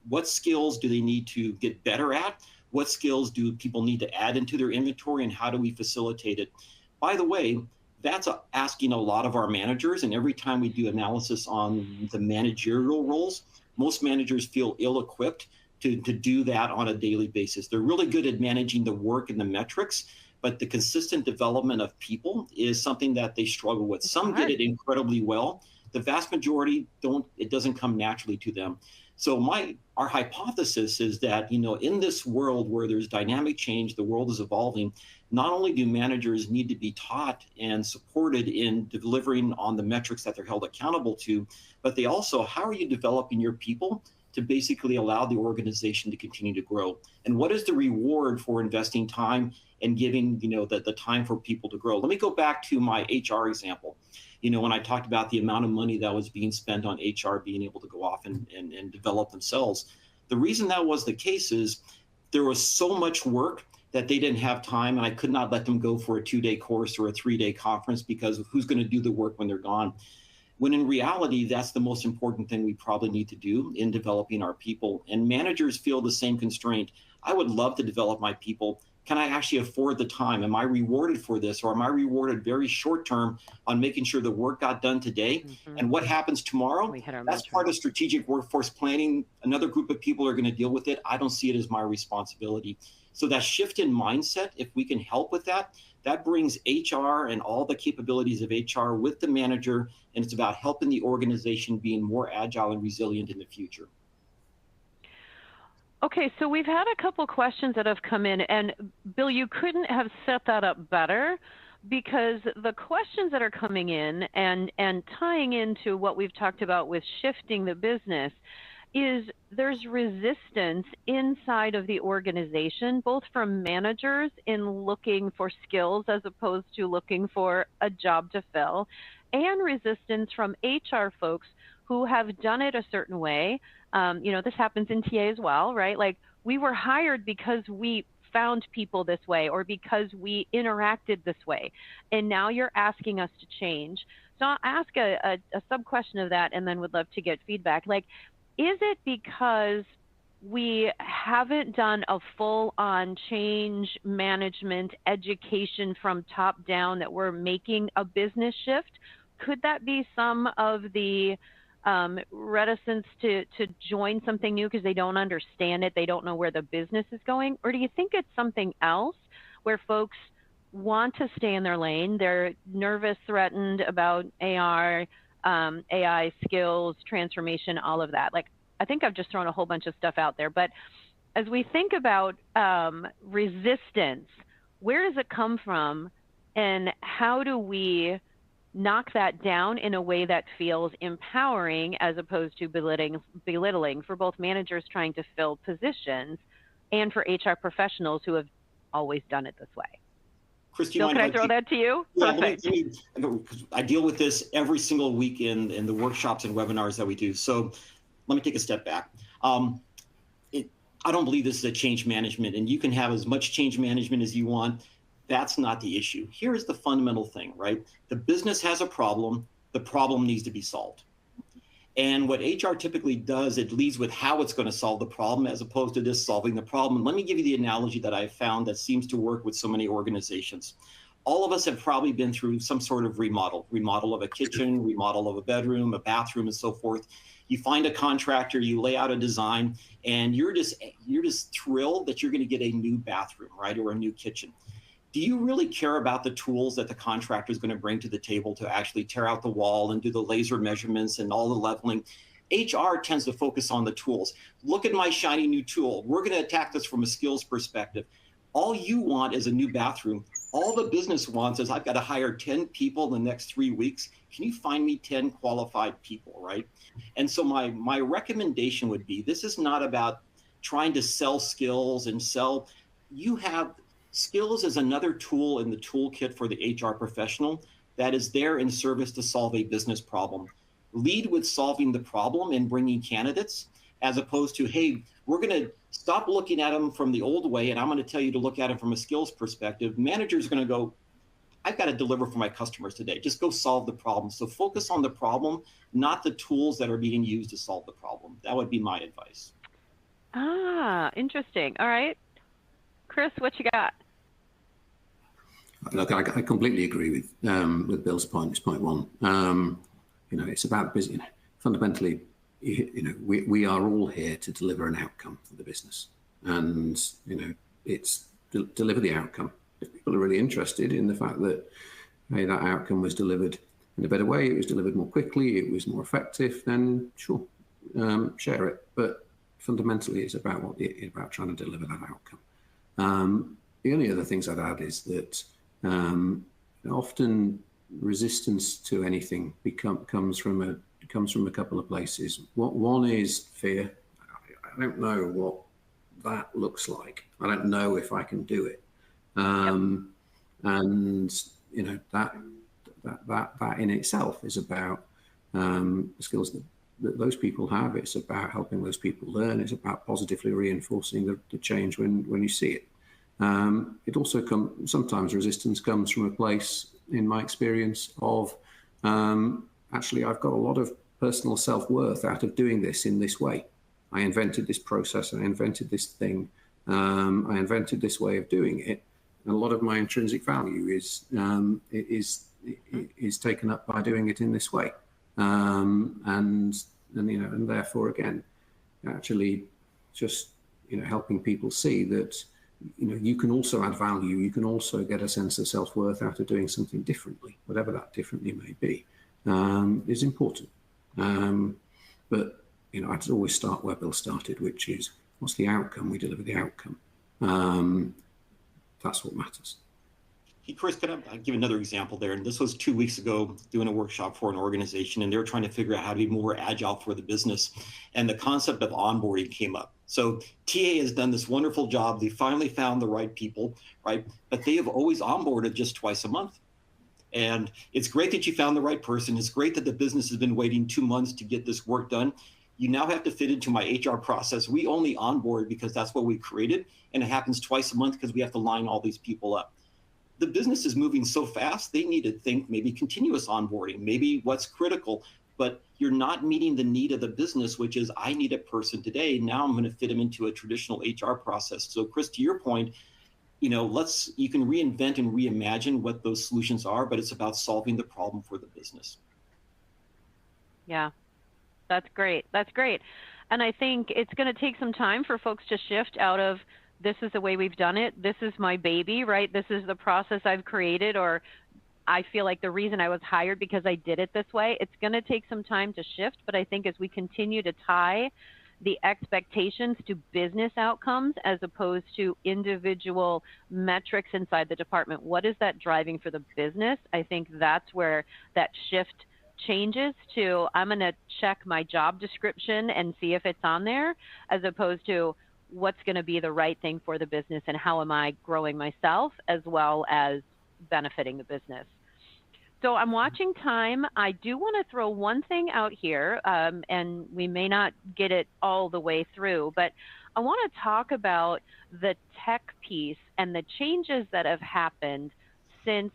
what skills do they need to get better at? What skills do people need to add into their inventory, and how do we facilitate it? By the way, that's asking a lot of our managers. And every time we do analysis on the managerial roles, most managers feel ill-equipped to do that on a daily basis. They're really good at managing the work and the metrics, but the consistent development of people is something that they struggle with. Some get it incredibly well. The vast majority don't. It doesn't come naturally to them. So our hypothesis is that, in this world where there's dynamic change, the world is evolving, not only do managers need to be taught and supported in delivering on the metrics that they're held accountable to, but they also, how are you developing your people to basically allow the organization to continue to grow? And what is the reward for investing time and giving, the time for people to grow? Let me go back to my HR example. When I talked about the amount of money that was being spent on HR being able to go off and develop themselves, the reason that was the case is there was so much work that they didn't have time, and I could not let them go for a 2-day course or a 3-day conference, because who's going to do the work when they're gone? When in reality, that's the most important thing we probably need to do in developing our people. And managers feel the same constraint. I would love to develop my people. Can I actually afford the time? Am I rewarded for this? Or am I rewarded very short term on making sure the work got done today? And what happens tomorrow? That's part of strategic workforce planning. Another group of people are going to deal with it. I don't see it as my responsibility. So that shift in mindset, if we can help with that, that brings HR and all the capabilities of HR with the manager, and it's about helping the organization being more agile and resilient in the future. Okay, so we've had a couple questions that have come in, and Bill, you couldn't have set that up better, because the questions that are coming in and tying into what we've talked about with shifting the business is there's resistance inside of the organization, both from managers in looking for skills as opposed to looking for a job to fill, and resistance from HR folks who have done it a certain way. This happens in TA as well, right? Like, we were hired because we found people this way, or because we interacted this way, and now you're asking us to change. So I'll ask a sub question of that, and then would love to get feedback. Like, is it because we haven't done a full-on change management education from top down that we're making a business shift? Could that be some of the reticence to join something new because they don't understand it, they don't know where the business is going? Or do you think it's something else where folks want to stay in their lane, they're nervous, threatened about AI skills, transformation, all of that? Like, I think I've just thrown a whole bunch of stuff out there, but as we think about resistance, where does it come from, and how do we knock that down in a way that feels empowering as opposed to belittling for both managers trying to fill positions and for HR professionals who have always done it this way? Chris, Bill, can I throw that to you? Yeah, Perfect. I deal with this every single week in the workshops and webinars that we do. So let me take a step back. I don't believe this is a change management, and you can have as much change management as you want. That's not the issue. Here's the fundamental thing, right? The business has a problem. The problem needs to be solved. And what HR typically does, it leads with how it's going to solve the problem as opposed to just solving the problem. Let me give you the analogy that I've found that seems to work with so many organizations. All of us have probably been through some sort of remodel of a kitchen, remodel of a bedroom, a bathroom, and so forth. You find a contractor, you lay out a design, and you're just thrilled that you're going to get a new bathroom, right, or a new kitchen. Do you really care about the tools that the contractor is going to bring to the table to actually tear out the wall and do the laser measurements and all the leveling? HR tends to focus on the tools. Look at my shiny new tool. We're going to attack this from a skills perspective. All you want is a new bathroom. All the business wants is, I've got to hire 10 people in the next 3 weeks. Can you find me 10 qualified people, right? And so my recommendation would be, this is not about trying to sell skills and sell. You have skills as another tool in the toolkit for the HR professional. that is there in service to solve a business problem. Lead with solving the problem and bringing candidates, as opposed to, hey, we're going to stop looking at them from the old way, and I'm going to tell you to look at them from a skills perspective. Managers are going to go, I've got to deliver for my customers today. Just go solve the problem. So focus on the problem, not the tools that are being used to solve the problem. That would be my advice. Ah, interesting. All right. Chris, what you got? Look, I completely agree with Bill's point. It's point one. It's about business. Fundamentally, we are all here to deliver an outcome for the business, and it's deliver the outcome. If people are really interested in the fact that that outcome was delivered in a better way, it was delivered more quickly, it was more effective, then sure, share it. But fundamentally, it's about about trying to deliver that outcome. The only other things I'd add is that often resistance to anything comes from a couple of places. One is fear. I don't know what that looks like. I don't know if I can do it. And that in itself is about the skills that those people have. It's about helping those people learn. It's about positively reinforcing the change when you see it. It also sometimes resistance comes from a place, in my experience, of actually I've got a lot of personal self-worth out of doing this in this way. I invented this process, I invented this thing, I invented this way of doing it, and a lot of my intrinsic value is taken up by doing it in this way, and therefore again, actually just helping people see that you can also add value, you can also get a sense of self-worth out of doing something differently, whatever that differently may be, is important. But I'd always start where Bill started, which is what's the outcome? We deliver the outcome. That's what matters. Hey, Chris, could I give another example there? And this was 2 weeks ago, doing a workshop for an organization, and they were trying to figure out how to be more agile for the business. And the concept of onboarding came up. So TA has done this wonderful job. They finally found the right people, right? But they have always onboarded just twice a month. And it's great that you found the right person. It's great that the business has been waiting 2 months to get this work done. You now have to fit into my HR process. We only onboard because that's what we created. And it happens twice a month because we have to line all these people up. The business is moving so fast, they need to think maybe continuous onboarding, maybe what's critical, but you're not meeting the need of the business, which is I need a person today. Now I'm going to fit them into a traditional HR process. So Chris, to your point, you can reinvent and reimagine what those solutions are, but it's about solving the problem for the business. Yeah, that's great. That's great. And I think it's going to take some time for folks to shift out of this is the way we've done it. This is my baby, right? This is the process I've created, or I feel like the reason I was hired because I did it this way. It's going to take some time to shift, but I think as we continue to tie the expectations to business outcomes as opposed to individual metrics inside the department, what is that driving for the business? I think that's where that shift changes to I'm going to check my job description and see if it's on there, as opposed to what's going to be the right thing for the business and how am I growing myself as well as benefiting the business. So I'm watching time. I do want to throw one thing out here, and we may not get it all the way through, but I want to talk about the tech piece and the changes that have happened since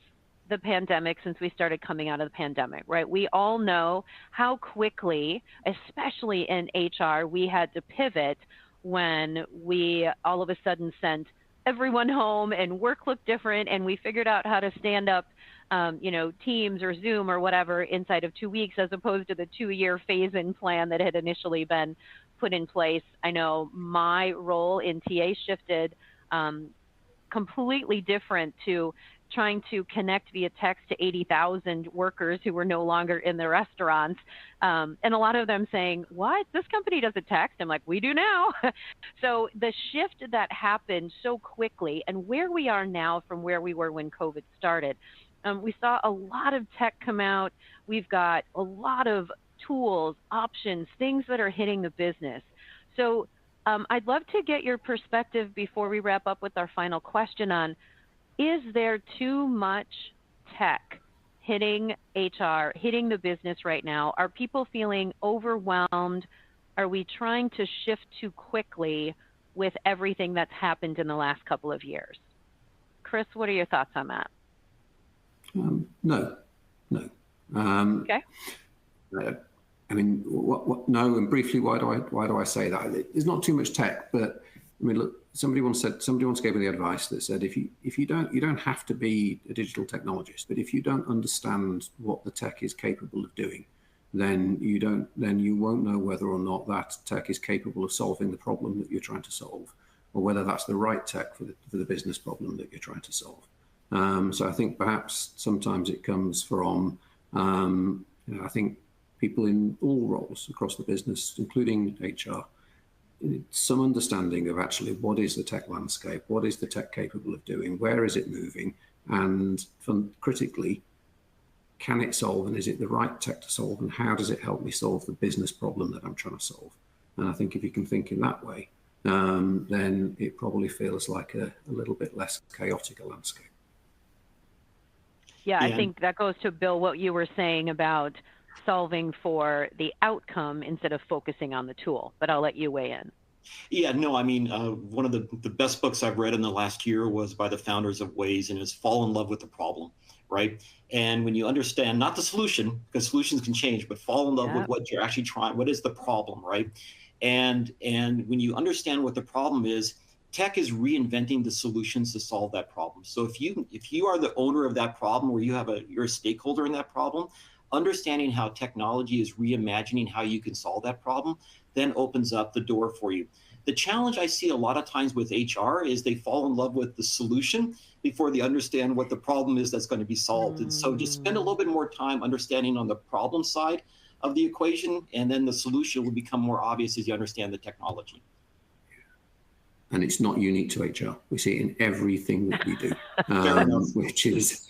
the pandemic, since we started coming out of the pandemic, right? We all know how quickly, especially in HR, we had to pivot when we all of a sudden sent everyone home and work looked different, and we figured out how to stand up Teams or Zoom or whatever inside of 2 weeks, as opposed to the 2-year phase-in plan that had initially been put in place. I know my role in TA shifted completely different to trying to connect via text to 80,000 workers who were no longer in the restaurants. And a lot of them saying, what? This company doesn't text? I'm like, we do now. So the shift that happened so quickly, and where we are now from where we were when COVID started, we saw a lot of tech come out. We've got a lot of tools, options, things that are hitting the business. So I'd love to get your perspective before we wrap up with our final question on, is there too much tech hitting HR, hitting the business right now? Are people feeling overwhelmed? Are we trying to shift too quickly with everything that's happened in the last couple of years? Chris, what are your thoughts on that? No. Okay. I mean, no, and briefly, why do I say that? There's not too much tech, but I mean, look, somebody once gave me the advice that said, you don't have to be a digital technologist, but if you don't understand what the tech is capable of doing, then you won't know whether or not that tech is capable of solving the problem that you're trying to solve, or whether that's the right tech for the business problem that you're trying to solve. So I think perhaps sometimes it comes from, I think people in all roles across the business, including HR, some understanding of actually what is the tech landscape, what is the tech capable of doing, where is it moving, and critically, can it solve, and is it the right tech to solve, and how does it help me solve the business problem that I'm trying to solve? And I think if you can think in that way, then it probably feels like a little bit less chaotic a landscape. Yeah, I think that goes to, Bill, what you were saying about solving for the outcome instead of focusing on the tool, but I'll let you weigh in. Yeah, no, I mean, one of the best books I've read in the last year was by the founders of Waze, and it's Fall in Love with the Problem, right? And when you understand, not the solution, because solutions can change, but fall in love with what you're actually trying, what is the problem, right? And when you understand what the problem is, tech is reinventing the solutions to solve that problem. So if you are the owner of that problem, or you're a stakeholder in that problem, understanding how technology is reimagining how you can solve that problem then opens up the door for you. The challenge I see a lot of times with HR is they fall in love with the solution before they understand what the problem is that's going to be solved. And so just spend a little bit more time understanding on the problem side of the equation, and then the solution will become more obvious as you understand the technology. And it's not unique to HR. We see it in everything that we do, which is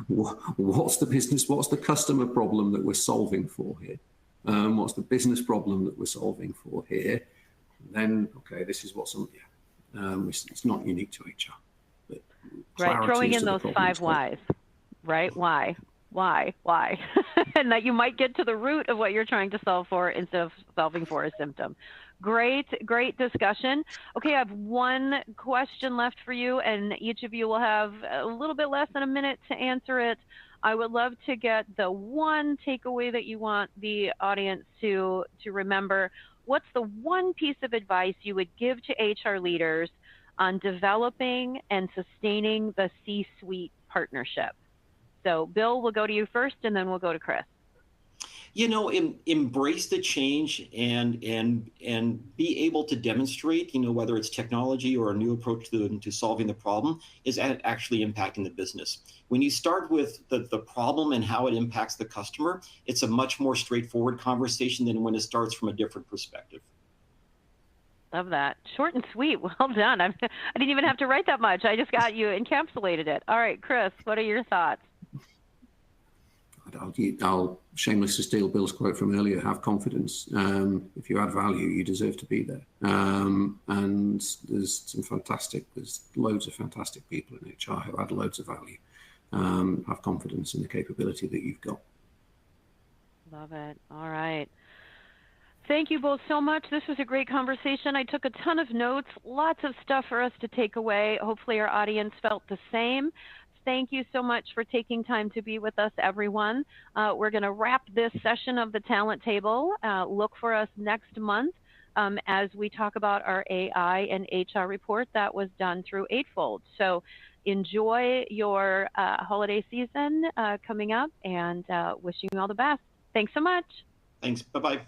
what's the customer problem that we're solving for here? What's the business problem that we're solving for here? Then, okay, this is what's on. It's not unique to HR. But right, throwing in those 5 whys, right? Why? And that you might get to the root of what you're trying to solve for instead of solving for a symptom. Great discussion. Okay, I have one question left for you, and each of you will have a little bit less than a minute to answer it. I would love to get the one takeaway that you want the audience to remember. What's the one piece of advice you would give to HR leaders on developing and sustaining the C-suite partnership? So Bill, we'll go to you first, and then we'll go to Chris. Embrace the change and be able to demonstrate, whether it's technology or a new approach to solving the problem is actually impacting the business. When you start with the problem and how it impacts the customer, it's a much more straightforward conversation than when it starts from a different perspective. Love that. Short and sweet. Well done. I didn't even have to write that much. I just got you encapsulated it. All right, Chris, what are your thoughts? I'll shamelessly steal Bill's quote from earlier, have confidence. If you add value, you deserve to be there. And there's loads of fantastic people in HR who add loads of value. Have confidence in the capability that you've got. Love it. All right. Thank you both so much. This was a great conversation. I took a ton of notes, lots of stuff for us to take away. Hopefully our audience felt the same. Thank you so much for taking time to be with us, everyone. We're going to wrap this session of the Talent Table. Look for us next month as we talk about our AI and HR report that was done through Eightfold. So enjoy your holiday season coming up, and wishing you all the best. Thanks so much. Thanks. Bye-bye.